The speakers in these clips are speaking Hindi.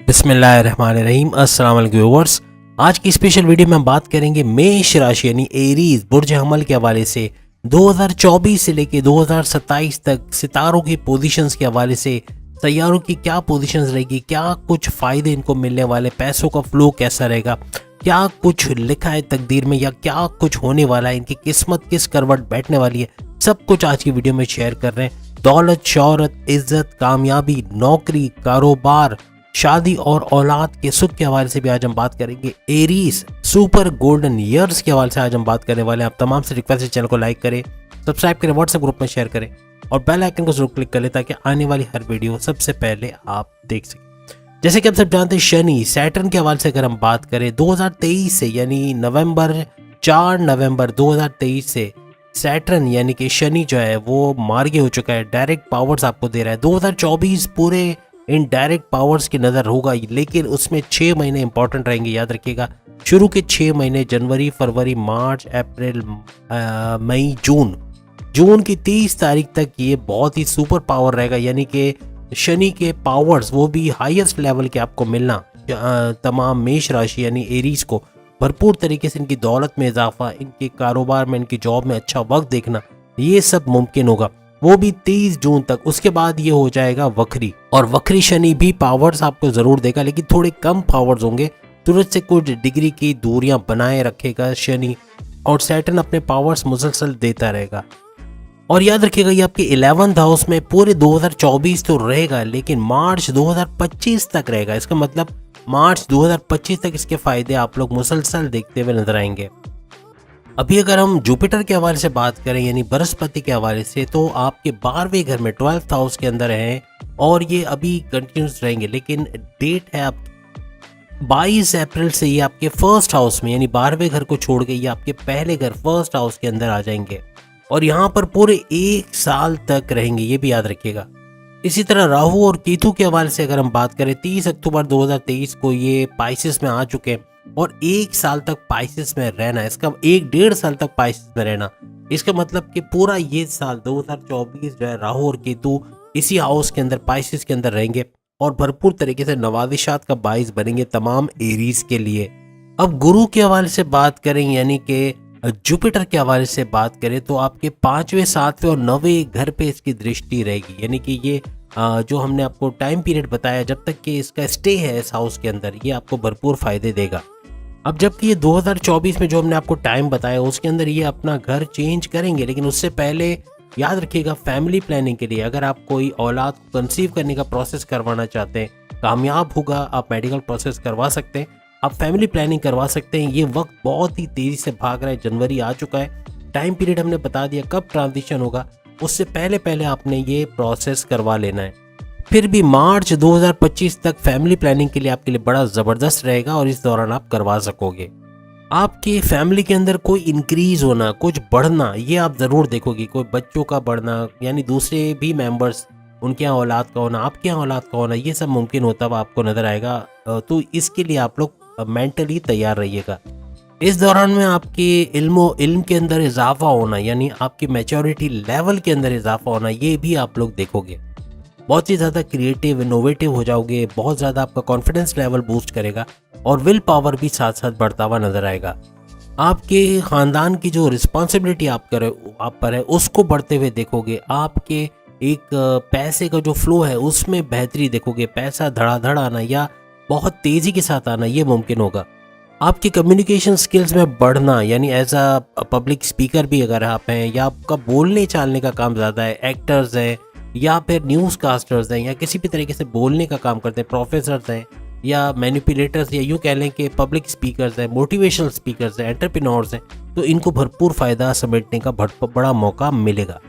बिस्मिल्लाहिर्रहमानिर्रहीम। अस्सलाम वालेकुम व्यूअर्स। आज की स्पेशल वीडियो में हम बात करेंगे मेष राशि यानी एरीज बुर्ज हमल के हवाले से 2024 से लेके 2027 तक सितारों की पोजीशंस के हवाले से सैयारों की क्या पोजीशंस रहेगी, क्या कुछ फ़ायदे इनको मिलने वाले, पैसों का फ्लो कैसा रहेगा, क्या कुछ लिखा है तकदीर में या क्या कुछ होने वाला है, इनकी किस्मत किस करवट बैठने वाली है, सब कुछ आज की वीडियो में शेयर कर रहे हैं। दौलत, शौहरत, इज्जत, कामयाबी, नौकरी, कारोबार, शादी और औलाद के सुख के हवाले से भी आज हम बात करेंगे। एरीज सुपर गोल्डन ईयर्स के हवाले से आज हम बात करने वाले हैं। आप तमाम से रिक्वेस्ट है चैनल को लाइक करें, सब्सक्राइब करें, व्हाट्सएप ग्रुप में शेयर करें और बेल आइकन को जरूर क्लिक कर लें ताकि आने वाली हर वीडियो सबसे पहले आप देख सकें। जैसे कि आप सब जानते हैं, शनि सैटर्न के हवाले से अगर हम बात करें 2023 से यानी 4 नवंबर 2023 से सैटर्न यानी कि शनि जो है वो मार्गी हो चुका है, डायरेक्ट पावर्स आपको दे रहा है। 2024 पूरे इन डायरेक्ट पावर्स की नज़र होगा, लेकिन उसमें 6 महीने इंपॉर्टेंट रहेंगे, याद रखिएगा। शुरू के 6 महीने जनवरी, फरवरी, मार्च, अप्रैल, मई, जून की 30 तारीख तक ये बहुत ही सुपर पावर रहेगा, यानी कि शनि के पावर्स वो भी हाईएस्ट लेवल के आपको मिलना। तमाम मेष राशि यानी एरीज को भरपूर तरीके से इनकी दौलत में इजाफा, इनके कारोबार में, इनकी जॉब में अच्छा वक्त देखना, ये सब मुमकिन होगा, वो भी 30 जून तक। उसके बाद ये हो जाएगा वक्री, और वक्री शनि भी पावर्स आपको जरूर देगा, लेकिन थोड़े कम पावर्स होंगे। सूरज से कुछ डिग्री की दूरियां बनाए रखेगा शनि, और सैटर्न अपने पावर्स मुसलसल देता रहेगा। और याद रखिएगा ये आपके 11th हाउस में पूरे 2024 तो रहेगा, लेकिन मार्च 2025 तक रहेगा। इसका मतलब मार्च 2025 तक इसके फायदे आप लोग मुसलसल देखते हुए नजर आएंगे। अभी अगर हम जुपिटर के हवाले से बात करें यानी बृहस्पति के हवाले से, तो आपके 12वें घर में 12th हाउस के अंदर हैं और ये अभी कंटिन्यूस रहेंगे, लेकिन डेट है आप 22 अप्रैल से ये आपके फर्स्ट हाउस में यानी 12वें घर को छोड़ के ये आपके पहले घर फर्स्ट हाउस के अंदर आ जाएंगे और यहाँ पर पूरे 1 साल तक रहेंगे, ये भी याद रखिएगा। इसी तरह राहु और केतु के हवाले से अगर हम बात करें, 30 अक्टूबर 2023 को ये पाइसेस में आ चुके हैं और 1 साल तक पाइसेस में रहना, इसका 1-1.5 साल तक पाइसेस में रहना, इसका मतलब कि पूरा ये साल 2024 जो है राहु और केतु इसी हाउस के अंदर पाइसेस के अंदर रहेंगे और भरपूर तरीके से नवाजिशात का बाइस बनेंगे तमाम एरीज के लिए। अब गुरु के हवाले से बात करें यानी कि जुपिटर के हवाले से बात करें, तो आपके 5वें, 7वें और 9वें घर पे इसकी दृष्टि रहेगी, यानी कि ये जो हमने आपको टाइम पीरियड बताया जब तक कि इसका स्टे है इस हाउस के अंदर, ये आपको भरपूर फायदे देगा। अब जबकि ये 2024 में जो हमने आपको टाइम बताया उसके अंदर ये अपना घर चेंज करेंगे, लेकिन उससे पहले याद रखिएगा फैमिली प्लानिंग के लिए अगर आप कोई औलाद को कंसीव करने का प्रोसेस करवाना चाहते हैं, कामयाब होगा, आप मेडिकल प्रोसेस करवा सकते हैं, आप फैमिली प्लानिंग करवा सकते हैं। ये वक्त बहुत ही तेज़ी से भाग रहा है, जनवरी आ चुका है, टाइम पीरियड हमने बता दिया कब ट्रांजिशन होगा, उससे पहले पहले आपने ये प्रोसेस करवा लेना है। फिर भी मार्च 2025 तक फैमिली प्लानिंग के लिए आपके लिए बड़ा ज़बरदस्त रहेगा और इस दौरान आप करवा सकोगे। आपकी फैमिली के अंदर कोई इंक्रीज होना, कुछ बढ़ना, ये आप ज़रूर देखोगे। कोई बच्चों का बढ़ना यानी दूसरे भी मेंबर्स, उनके यहाँ औलाद का होना, आपके यहाँ औलाद का होना, ये सब मुमकिन होता हुआ आपको नज़र आएगा। तो इसके लिए आप लोग मेंटली तैयार रहिएगा। इस दौरान में आपके इल्म के अंदर इजाफा होना यानी आपकी मैच्योरिटी लेवल के अंदर इजाफा होना, ये भी आप लोग देखोगे। बहुत ही ज़्यादा क्रिएटिव, इनोवेटिव हो जाओगे, बहुत ज़्यादा आपका कॉन्फिडेंस लेवल बूस्ट करेगा और विल पावर भी साथ साथ बढ़ता हुआ नजर आएगा। आपके ख़ानदान की जो रिस्पॉन्सिबिलिटी आप पर है उसको बढ़ते हुए देखोगे। आपके एक पैसे का जो फ्लो है उसमें बेहतरी देखोगे, पैसा धड़ाधड़ आना या बहुत तेज़ी के साथ आना ये मुमकिन होगा। आपकी कम्युनिकेशन स्किल्स में बढ़ना यानी एज अ पब्लिक स्पीकर भी अगर आप हैं या आपका बोलने चालने का काम ज़्यादा है, एक्टर्स हैं या फिर न्यूज़ कास्टर्स हैं या किसी भी तरीके से बोलने का काम करते हैं, प्रोफेसर्स हैं या मैनिपुलेटर्स या यूँ कह लें कि पब्लिक स्पीकर्स हैं, मोटिवेशनल स्पीकर्स हैं, एंटरप्रेन्योर्स हैं, तो इनको भरपूर फ़ायदा समेटने का बड़ा मौका मिलेगा।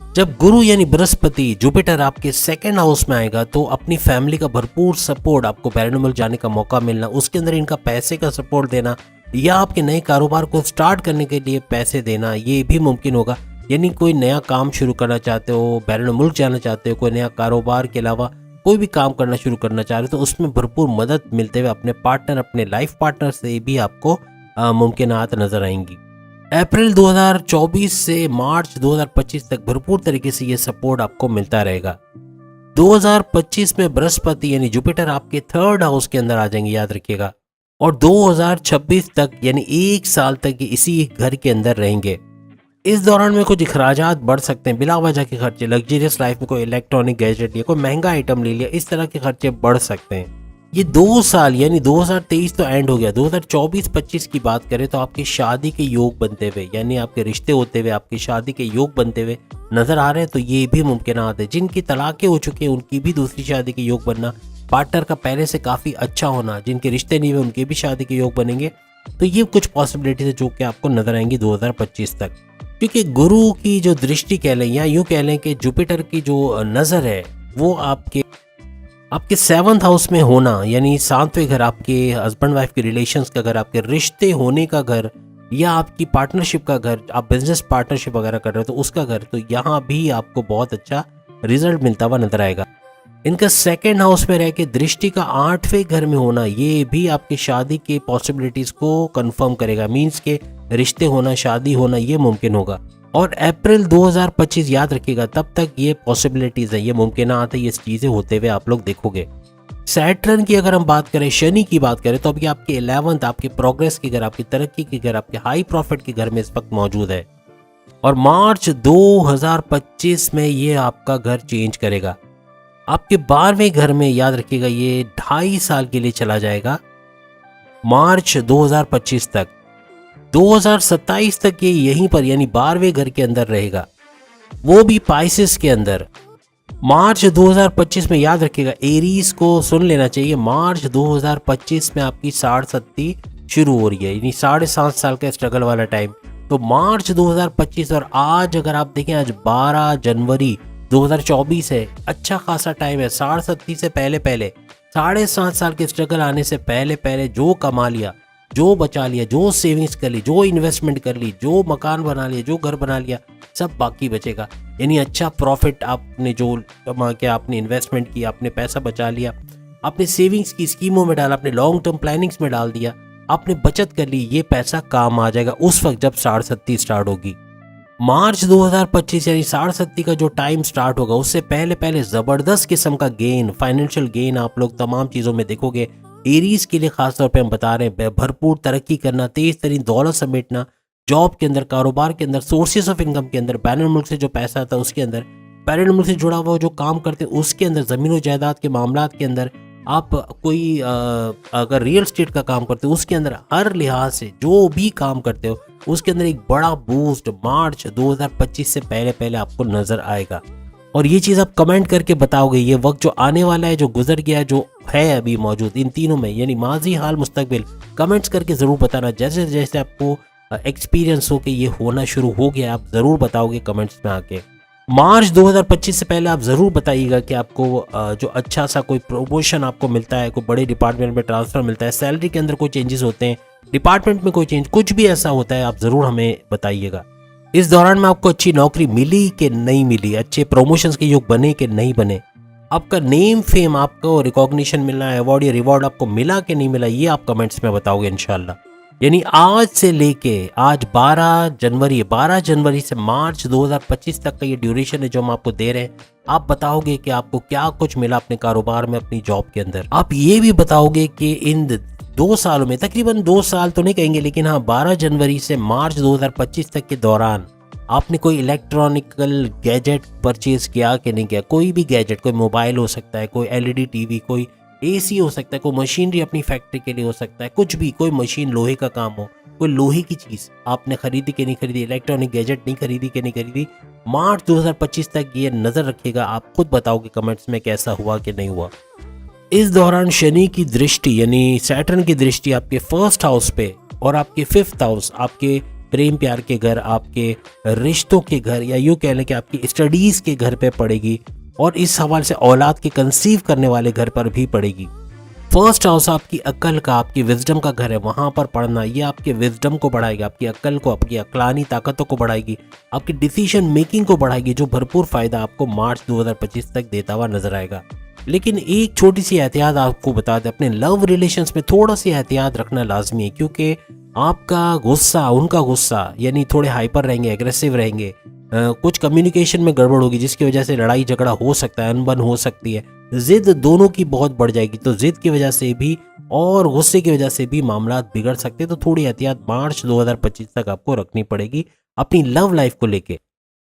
जब गुरु यानी बृहस्पति जुपिटर आपके 2nd हाउस में आएगा तो अपनी फैमिली का भरपूर सपोर्ट, आपको पैरानॉर्मल जाने का मौका मिलना, उसके अंदर इनका पैसे का सपोर्ट देना या आपके नए कारोबार को स्टार्ट करने के लिए पैसे देना, ये भी मुमकिन होगा। यानी कोई नया काम शुरू करना चाहते हो, बैरून मुल्क जाना चाहते हो, कोई नया कारोबार के अलावा कोई भी काम करना शुरू करना चाह रहे हो, तो उसमें भरपूर मदद मिलते हुए अपने पार्टनर, अपने लाइफ पार्टनर से भी आपको मुमकिनात नजर आएंगी। अप्रैल 2024 से मार्च 2025 तक भरपूर तरीके से ये सपोर्ट आपको मिलता रहेगा। 2025 में बृहस्पति यानी जुपिटर आपके 3rd हाउस के अंदर आ जाएंगे, याद रखिएगा। और 2026 तक यानी 1 साल तक ये इसी घर के अंदर रहेंगे। इस दौरान में कुछ अखराजात बढ़ सकते हैं, बिला वजह के खर्चे, लग्जरियस लाइफ में कोई इलेक्ट्रॉनिक गैजेट लिया, कोई महंगा आइटम ले लिया, इस तरह के खर्चे बढ़ सकते हैं। ये 2 साल यानी 2023 तो एंड हो गया, 2024-25 की बात करें तो आपकी शादी के योग बनते हुए, यानी आपके रिश्ते होते हुए, आपकी शादी के योग बनते हुए नजर आ रहे हैं। तो ये भी मुमकिनात है। जिनकी तलाकें हो चुकी हैं उनकी भी दूसरी शादी के योग बनना, पार्टनर का पहले से काफ़ी अच्छा होना, जिनके रिश्ते नहीं हुए उनके भी शादी के योग बनेंगे। तो ये कुछ पॉसिबिलिटीज है जो कि आपको नजर आएंगी 2025 तक। क्योंकि गुरु की जो दृष्टि कह लें या यूँ कह लें कि जुपिटर की जो नज़र है वो आपके 7th हाउस में होना, यानी 7वें घर, आपके हस्बैंड वाइफ के रिलेशंस का घर, आपके रिश्ते होने का घर, या आपकी पार्टनरशिप का घर, आप बिजनेस पार्टनरशिप वगैरह कर रहे हो तो उसका घर, तो यहाँ भी आपको बहुत अच्छा रिजल्ट मिलता हुआ नजर आएगा। इनका 2nd हाउस में रह के दृष्टि का 8वें घर में होना, ये भी आपकी शादी के पॉसिबिलिटीज को कंफर्म करेगा। मींस के रिश्ते होना, शादी होना, ये मुमकिन होगा। और अप्रैल 2025 याद रखिएगा, तब तक ये पॉसिबिलिटीज है, ये मुमकिनात है, ये चीज़ें होते हुए आप लोग देखोगे। सैटर्न की अगर हम बात करें, शनि की बात करें, तो अभी आपके 11th, आपके प्रोग्रेस के घर, आपकी तरक्की के घर, आपके हाई प्रॉफिट के घर में इस वक्त मौजूद है। और मार्च 2025 में ये आपका घर चेंज करेगा। आपके 12वें घर में याद रखिएगा, ये 2.5 साल के लिए चला जाएगा, मार्च 2025 तक। 2027 तक ये यहीं पर यानी 12वें घर के अंदर रहेगा, वो भी पाइसेस के अंदर। मार्च 2025 में याद रखिएगा, एरीज को सुन लेना चाहिए, मार्च 2025 में आपकी 60 शुरू हो रही है, यानी 7.5 साल का स्ट्रगल वाला टाइम। तो मार्च 2025 और आज अगर आप देखें, आज 12 जनवरी 2024 है, अच्छा खासा टाइम है। 60 से पहले 7.5 साल के स्ट्रगल आने से पहले जो कमा लिया, जो बचा लिया, जो सेविंग्स कर ली, जो इन्वेस्टमेंट कर ली, जो मकान बना लिया, जो घर बना लिया, सब बाकी बचेगा। यानी अच्छा प्रॉफिट आपने जो कमा के आपने इन्वेस्टमेंट किया, आपने पैसा बचा लिया, आपने सेविंग्स की स्कीमों में डाला, आपने लॉन्ग टर्म प्लानिंग्स में डाल दिया, आपने बचत कर ली, ये पैसा काम आ जाएगा उस वक्त जब 60 स्टार्ट होगी। मार्च 2025 यानी 60 का जो टाइम स्टार्ट होगा, उससे पहले ज़बरदस्त किस्म का गेन, फाइनेंशियल गेन आप लोग तमाम चीज़ों में देखोगे। एरीज के लिए खास तौर पे हम बता रहे हैं, भरपूर तरक्की करना, तेज तरीन दौलत समेटना, जॉब के अंदर, कारोबार के अंदर, सोर्सेस ऑफ इनकम के अंदर, बैरून मुल्क से जो पैसा आता है उसके अंदर, बैरून मुल्क से जुड़ा हुआ जो काम करते हैं उसके अंदर, ज़मीन और जायदाद के मामलात के अंदर, आप कोई अगर रियल स्टेट का काम करते हो उसके अंदर, हर लिहाज से जो भी काम करते हो उसके अंदर एक बड़ा बूस्ट मार्च 2025 से पहले आपको नजर आएगा। और ये चीज़ आप कमेंट करके बताओगे, ये वक्त जो आने वाला है, जो गुजर गया, जो है अभी मौजूद, इन तीनों में यानी माजी, हाल, मुस्तकबिल, कमेंट्स करके ज़रूर बताना। जैसे जैसे आपको एक्सपीरियंस हो कि ये होना शुरू हो गया, आप ज़रूर बताओगे कमेंट्स में आके। मार्च 2025 से पहले आप ज़रूर बताइएगा कि आपको जो अच्छा सा कोई प्रमोशन आपको मिलता है, कोई बड़े डिपार्टमेंट में ट्रांसफ़र मिलता है, सैलरी के अंदर कोई चेंजेस होते हैं, डिपार्टमेंट में कोई चेंज, कुछ भी ऐसा होता है, आप ज़रूर हमें बताइएगा। इस दौरान में आपको अच्छी नौकरी मिली कि नहीं मिली, अच्छे प्रमोशंस के योग बने कि नहीं बने, आपका नेम फेम, आपको रिकॉग्निशन मिलना है, अवार्ड या रिवॉर्ड आपको मिला कि नहीं मिला, ये आप कमेंट्स में बताओगे इंशाल्लाह। यानी आज से लेके आज 12 जनवरी से मार्च 2025 तक का ये ड्यूरेशन है जो हम आपको दे रहे हैं। आप बताओगे कि आपको क्या कुछ मिला अपने कारोबार में, अपनी जॉब के अंदर। आप ये भी बताओगे कि इन 2 सालों में, तकरीबन 2 साल तो नहीं कहेंगे, लेकिन हाँ 12 जनवरी से मार्च 2025 तक के दौरान आपने कोई इलेक्ट्रॉनिकल गैजेट परचेज किया कि नहीं किया। कोई भी गैजेट, कोई मोबाइल हो सकता है, कोई LED टीवी, कोई AC हो सकता है, कोई मशीनरी अपनी फैक्ट्री के लिए हो सकता है, कुछ भी, कोई मशीन, लोहे का काम हो, कोई लोहे की चीज़ आपने खरीदी कि नहीं खरीदी, इलेक्ट्रॉनिक गैजेट नहीं खरीदी कि नहीं खरीदी। मार्च 2025 तक ये नज़र रखिएगा, आप खुद बताओगे कमेंट्स में कैसा हुआ कि नहीं हुआ। इस दौरान शनि की दृष्टि यानी सैटर्न की दृष्टि आपके 1st हाउस पे और आपके 5th हाउस, आपके प्रेम प्यार के घर, आपके रिश्तों के घर, या यूँ कह लें कि आपकी स्टडीज़ के घर पे पड़ेगी, और इस हवाले से औलाद के कंसीव करने वाले घर पर भी पड़ेगी। 1st हाउस आपकी अक्ल का, आपकी विजडम का घर है, वहाँ पर पढ़ना ये आपके विजडम को बढ़ाएगा, आपकी अक्ल को, आपकी अक्लानी ताकतों को बढ़ाएगी, आपकी डिसीजन मेकिंग को बढ़ाएगी, जो भरपूर फ़ायदा आपको मार्च 2025 तक देता हुआ नजर आएगा। लेकिन एक छोटी सी एहतियात आपको बता दें, अपने लव रिलेशंस में थोड़ा सी एहतियात रखना लाजमी है, क्योंकि आपका गुस्सा, उनका गुस्सा, यानी थोड़े हाइपर रहेंगे, एग्रेसिव रहेंगे, कुछ कम्युनिकेशन में गड़बड़ होगी जिसकी वजह से लड़ाई झगड़ा हो सकता है, अनबन हो सकती है, जिद दोनों की बहुत बढ़ जाएगी। तो जिद की वजह से भी और गुस्से की वजह से भी मामला बिगड़ सकते हैं। तो थोड़ी एहतियात मार्च 2025 तक आपको रखनी पड़ेगी अपनी लव लाइफ को लेके।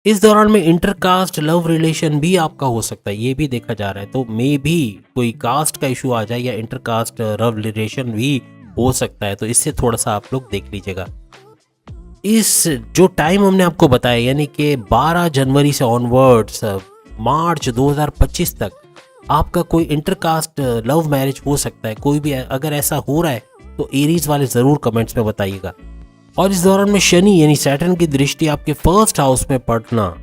इस दौरान में इंटरकास्ट लव रिलेशन भी आपका हो सकता है, ये भी देखा जा रहा है। तो मे भी कोई कास्ट का इशू आ जाए या इंटरकास्ट लव रिलेशन भी हो सकता है, तो इससे थोड़ा सा आप लोग देख लीजिएगा। इस जो टाइम हमने आपको बताया यानी कि 12 जनवरी से ऑनवर्ड्स मार्च 2025 तक आपका कोई इंटरकास्ट लव मैरिज हो सकता है। कोई भी अगर ऐसा हो रहा है तो एरीज वाले ज़रूर कमेंट्स में बताइएगा। और इस दौरान में शनि यानी सैटर्न की दृष्टि आपके फर्स्ट हाउस में पड़ना,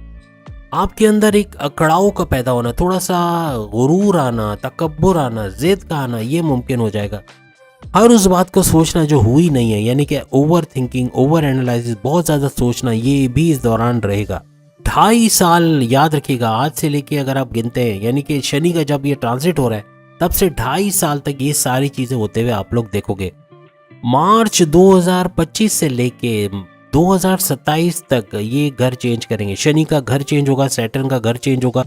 आपके अंदर एक अकड़ाव का पैदा होना, थोड़ा सा गुरूर आना, तकब्बुर आना, जिद का आना, ये मुमकिन हो जाएगा। हर उस बात को सोचना जो हुई नहीं है यानी कि ओवर थिंकिंग, ओवर एनालिसिस, बहुत ज़्यादा सोचना, ये भी इस दौरान रहेगा। 2.5 साल याद रखिएगा, आज से लेके अगर आप गिनते हैं यानी कि शनि का जब ये ट्रांजिट हो रहा है तब से 2.5 साल तक ये सारी चीज़ें होते हुए आप लोग देखोगे। मार्च 2025 से लेके 2027 तक ये घर चेंज करेंगे। शनि का घर चेंज होगा, सैटर्न का घर चेंज होगा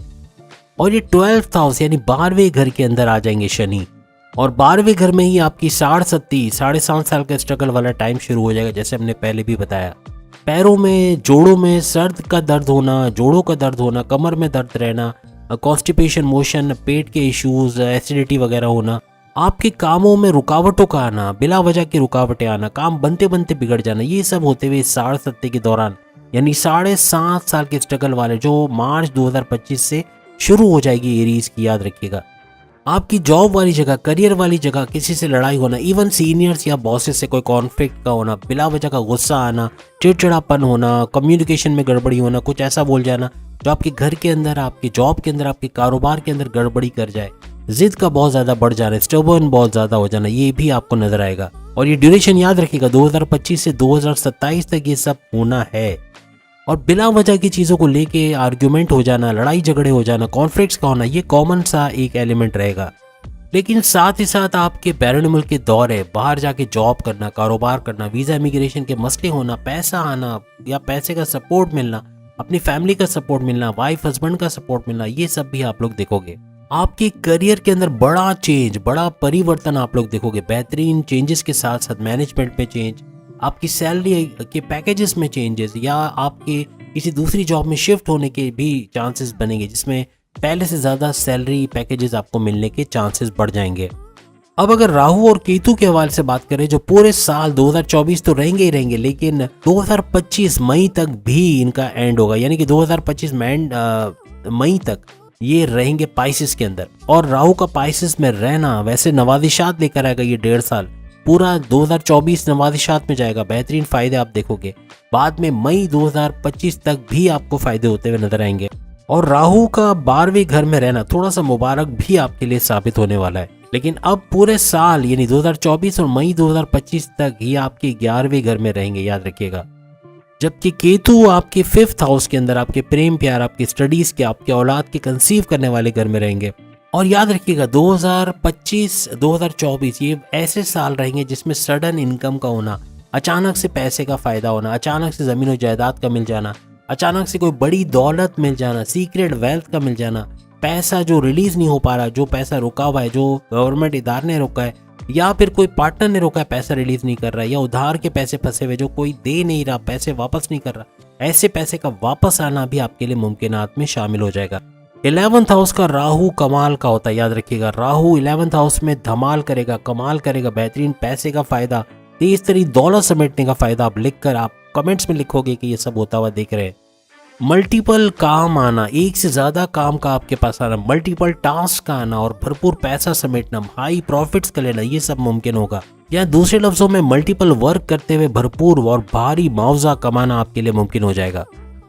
और ये 12th हाउस यानी 12वें घर के अंदर आ जाएंगे शनि। और 12वें घर में ही आपकी 7.5 साल का स्ट्रगल वाला टाइम शुरू हो जाएगा। जैसे हमने पहले भी बताया, पैरों में, जोड़ों में सर्द का दर्द होना, जोड़ों का दर्द होना, कमर में दर्द रहना, कॉन्स्टिपेशन, मोशन, पेट के इश्यूज, एसिडिटी वगैरह होना, आपके कामों में रुकावटों का आना, बिला वजह की रुकावटें आना, काम बनते बनते बिगड़ जाना, ये सब होते हुए 7.5 के दौरान यानी 7.5 साल के स्ट्रगल वाले जो मार्च 2025 से शुरू हो जाएगी एरीज की, याद रखिएगा। आपकी जॉब वाली जगह, करियर वाली जगह किसी से लड़ाई होना, इवन सीनियर्स या बॉसेस से कोई कॉन्फ्लिक्ट का होना, बिला वजह का गुस्सा आना, चिड़चिड़ापन होना, कम्युनिकेशन में गड़बड़ी होना, कुछ ऐसा बोल जाना जो आपके घर के अंदर, आपकी जॉब के अंदर, आपके कारोबार के अंदर गड़बड़ी कर जाए, जिद का बहुत ज़्यादा बढ़ जाना, स्टबर्न बहुत ज़्यादा हो जाना, ये भी आपको नजर आएगा। और ये ड्यूरेशन याद रखिएगा 2025 से 2027 तक ये सब होना है। और बिना वजह की चीज़ों को लेके आर्ग्यूमेंट हो जाना, लड़ाई झगड़े हो जाना, कॉन्फ्लिक्ट्स का होना, ये कॉमन सा एक एलिमेंट रहेगा। लेकिन साथ ही साथ आपके बैरून मुल्क के दौरे, बाहर जाके जॉब करना, कारोबार करना, वीज़ा इमिग्रेशन के मसले होना, पैसा आना या पैसे का सपोर्ट मिलना, अपनी फैमिली का सपोर्ट मिलना, वाइफ हस्बैंड का सपोर्ट मिलना, ये सब भी आप लोग देखोगे। आपके करियर के अंदर बड़ा चेंज, बड़ा परिवर्तन आप लोग देखोगे। बेहतरीन चेंजेस के साथ साथ मैनेजमेंट में चेंज, आपकी सैलरी के पैकेजेस में चेंजेस, या आपके किसी दूसरी जॉब में शिफ्ट होने के भी चांसेस बनेंगे जिसमें पहले से ज़्यादा सैलरी पैकेजेस आपको मिलने के चांसेस बढ़ जाएंगे। अब अगर राहु और केतु के हवाले से बात करें, जो पूरे साल 2024 तो रहेंगे ही रहेंगे, लेकिन 2025 मई तक भी इनका एंड होगा यानी कि 2025 मई तक ये रहेंगे पाइसिस के अंदर। और राहु का पाइसिस में रहना वैसे नवादिशात लेकर आएगा, ये 1.5 साल पूरा 2024 नवादिशात में जाएगा, बेहतरीन फायदे आप देखोगे। बाद में मई 2025 तक भी आपको फायदे होते हुए नजर आएंगे। और राहु का 12वें घर में रहना थोड़ा सा मुबारक भी आपके लिए साबित होने वाला है। लेकिन अब पूरे साल यानी 2024 और मई 2025 तक ही आपके 11वें घर में रहेंगे, याद रखिएगा। जबकि केतु आपके 5th हाउस के अंदर आपके प्रेम प्यार, आपके स्टडीज के, आपके औलाद के कंसीव करने वाले घर में रहेंगे। और याद रखिएगा 2025-2024 ये ऐसे साल रहेंगे जिसमें सडन इनकम का होना, अचानक से पैसे का फायदा होना, अचानक से जमीन और जायदाद का मिल जाना, अचानक से कोई बड़ी दौलत मिल जाना, सीक्रेट वेल्थ का मिल जाना, पैसा जो रिलीज नहीं हो पा रहा, जो पैसा रुका हुआ है, जो गवर्नमेंट इदारे ने रोका है या फिर कोई पार्टनर ने रोका है, पैसा रिलीज नहीं कर रहा है, या उधार के पैसे फंसे हुए जो कोई दे नहीं रहा, पैसे वापस नहीं कर रहा, ऐसे पैसे का वापस आना भी आपके लिए मुमकिनात में शामिल हो जाएगा। 11th हाउस का राहु कमाल का होता है, याद रखिएगा। राहु 11th हाउस में धमाल करेगा, कमाल करेगा, बेहतरीन पैसे का फायदा, तेज तरीन दौलत समेटने का फायदा आप लिखकर आप कमेंट्स में लिखोगे कि ये सब होता हुआ देख रहे हैं। मल्टीपल काम आना, एक से ज्यादा काम का आपके पास आना, मल्टीपल टास्क का आना और भरपूर पैसा समेटना, हाई प्रॉफिट्स का लेना, ये सब मुमकिन होगा। या दूसरे लफ्जों में मल्टीपल वर्क करते हुए भरपूर और भारी मुआवजा कमाना आपके लिए मुमकिन हो जाएगा।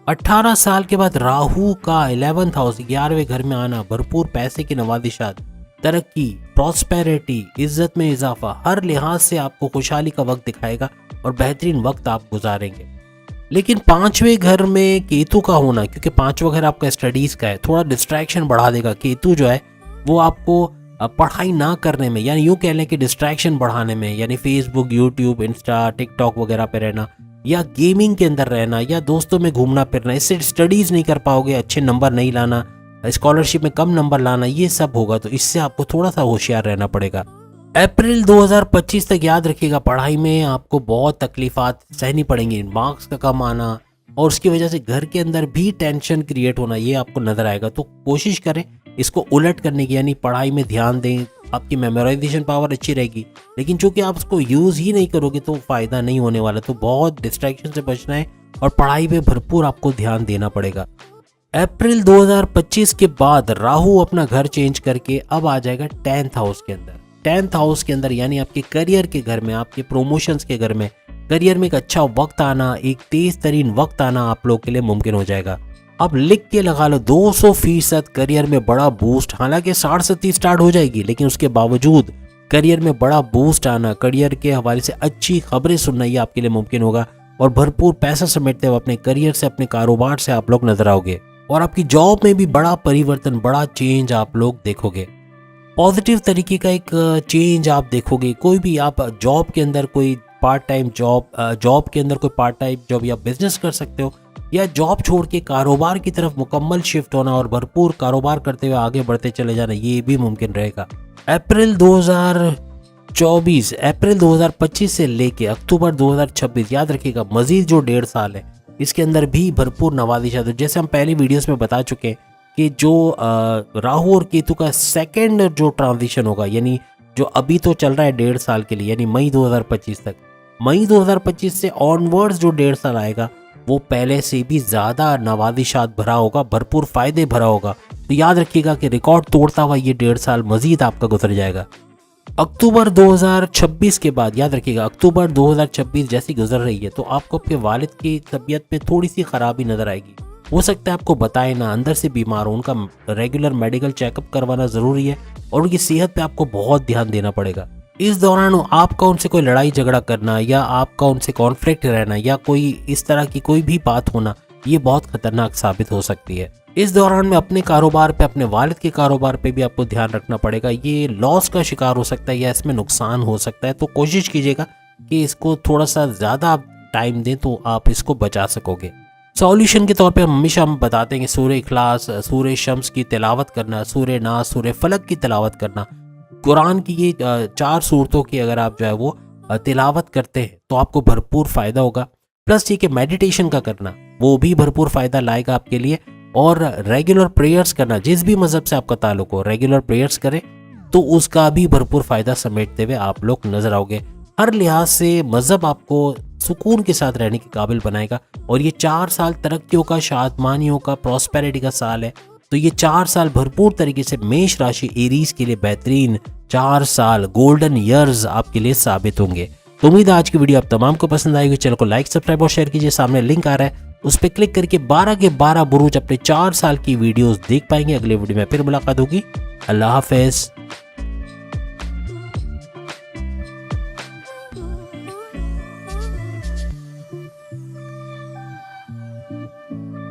18 साल के बाद राहु का 11th हाउस 11वें घर में आना, भरपूर पैसे की नवादिशात, तरक्की, प्रॉस्पेरिटी, इज्जत में इजाफा, हर लिहाज से आपको खुशहाली का वक्त दिखाएगा और बेहतरीन वक्त आप गुजारेंगे। लेकिन 5वें घर में केतु का होना, क्योंकि 5वां घर आपका स्टडीज का है, थोड़ा डिस्ट्रैक्शन बढ़ा देगा। केतु जो है वो आपको पढ़ाई ना करने में, यानी यूँ कह लें कि डिस्ट्रैक्शन बढ़ाने में, यानी फेसबुक, यूट्यूब, इंस्टा, टिकटॉक वगैरह पे रहना, या गेमिंग के अंदर रहना या दोस्तों में घूमना फिरना, इससे स्टडीज नहीं कर पाओगे, अच्छे नंबर नहीं लाना, स्कॉलरशिप में कम नंबर लाना, ये सब होगा। तो इससे आपको थोड़ा सा होशियार रहना पड़ेगा। अप्रैल 2025 तक याद रखिएगा पढ़ाई में आपको बहुत तकलीफात सहनी पड़ेंगी, मार्क्स का कम आना और उसकी वजह से घर के अंदर भी टेंशन क्रिएट होना, ये आपको नजर आएगा। तो कोशिश करें इसको उलट करने की, यानी पढ़ाई में ध्यान दें। आपकी मेमोराइजेशन पावर अच्छी रहेगी, लेकिन चूंकि आप उसको यूज़ ही नहीं करोगे तो फ़ायदा नहीं होने वाला। तो बहुत डिस्ट्रैक्शन से बचना है और पढ़ाई पे भरपूर आपको ध्यान देना पड़ेगा। अप्रैल 2025 के बाद राहु अपना घर चेंज करके अब आ जाएगा 10th हाउस के अंदर। 10th हाउस के अंदर यानी आपके करियर के घर में, आपके प्रोमोशंस के घर में, करियर में एक अच्छा वक्त आना, एक तेज तरीन वक्त आना आप लोग के लिए मुमकिन हो जाएगा। अब लिख के लगा लो 200% करियर में बड़ा बूस्ट। हालांकि 60 स्टार्ट हो जाएगी, लेकिन उसके बावजूद करियर में बड़ा बूस्ट आना, करियर के हवाले से अच्छी खबरें सुनना, ये आपके लिए मुमकिन होगा। और भरपूर पैसा समेटते हुए अपने करियर से, अपने कारोबार से आप लोग नजर आओगे। और आपकी जॉब में भी बड़ा परिवर्तन, बड़ा चेंज आप लोग देखोगे। पॉजिटिव तरीके का एक चेंज आप देखोगे। कोई भी आप जॉब के अंदर कोई पार्ट टाइम जॉब के अंदर कोई पार्ट टाइम जॉब या बिजनेस कर सकते हो, या जॉब छोड़ के कारोबार की तरफ मुकम्मल शिफ्ट होना और भरपूर कारोबार करते हुए आगे बढ़ते चले जाना, ये भी मुमकिन रहेगा। अप्रैल 2025 से लेके अक्टूबर 2026 याद रखिएगा, मजीद जो 1.5 साल है इसके अंदर भी भरपूर नवाजिशात। जैसे हम पहले वीडियोस में बता चुके हैं कि जो राहु और केतु का सेकंड जो ट्रांजिशन होगा, यानी जो अभी तो चल रहा है 1.5 साल के लिए, यानी मई 2025 तक, मई 2025 से ऑनवर्ड्स जो 1.5 साल आएगा वो पहले से भी ज़्यादा नवाजिशात भरा होगा, भरपूर फ़ायदे भरा होगा। तो याद रखिएगा कि रिकॉर्ड तोड़ता हुआ ये 1.5 साल मजीद आपका गुजर जाएगा। अक्टूबर 2026 के बाद याद रखिएगा, अक्टूबर 2026 जैसी गुजर रही है तो आपको आपके वालिद की तबीयत में थोड़ी सी खराबी नज़र आएगी। हो सकता है आपको बताए ना, अंदर से बीमार हो, उनका रेगुलर मेडिकल चेकअप करवाना ज़रूरी है और उनकी सेहत पे आपको बहुत ध्यान देना पड़ेगा। इस दौरान आपका उनसे कोई लड़ाई झगड़ा करना या आपका उनसे कॉन्फ्लिक्ट रहना या कोई इस तरह की कोई भी बात होना, ये बहुत खतरनाक साबित हो सकती है। इस दौरान में अपने कारोबार पे, अपने वालिद के कारोबार पे भी आपको ध्यान रखना पड़ेगा। ये लॉस का शिकार हो सकता है या इसमें नुकसान हो सकता है। तो कोशिश कीजिएगा कि इसको थोड़ा सा ज़्यादा टाइम दें तो आप इसको बचा सकोगे। सॉल्यूशन के तौर पे हमेशा हम बताते हैं कि सूरह इखलास, सूरह शम्स की तिलावत करना, सूरह नास, सूरह फलक की तिलावत करना, कुरान की ये 4 सूरतों की अगर आप जो है वो तिलावत करते हैं तो आपको भरपूर फ़ायदा होगा। प्लस ये कि मेडिटेशन का करना वो भी भरपूर फ़ायदा लाएगा आपके लिए। और रेगुलर प्रेयर्स करना, जिस भी मज़हब से आपका ताल्लुक हो, रेगुलर प्रेयर्स करें तो उसका भी भरपूर फ़ायदा समेटते हुए आप लोग नज़र आओगे। हर लिहाज से मज़हब आपको सुकून के साथ रहने के काबिल बनाएगा। और ये 4 साल तरक्कियों का, शादमानियों का, प्रॉस्पेरिटी का साल है। तो ये 4 साल भरपूर तरीके से मेष राशि एरीज के लिए बेहतरीन 4 साल, गोल्डन ईयर्स आपके लिए साबित होंगे। तो उम्मीद है आज की वीडियो आप तमाम को पसंद आएगी। चैनल को लाइक, सब्सक्राइब और शेयर कीजिए। सामने लिंक आ रहा है, उस पर क्लिक करके 12 के 12 बुरूज अपने 4 साल की वीडियोस देख पाएंगे। अगले वीडियो में फिर मुलाकात होगी। अल्लाह हाफिज।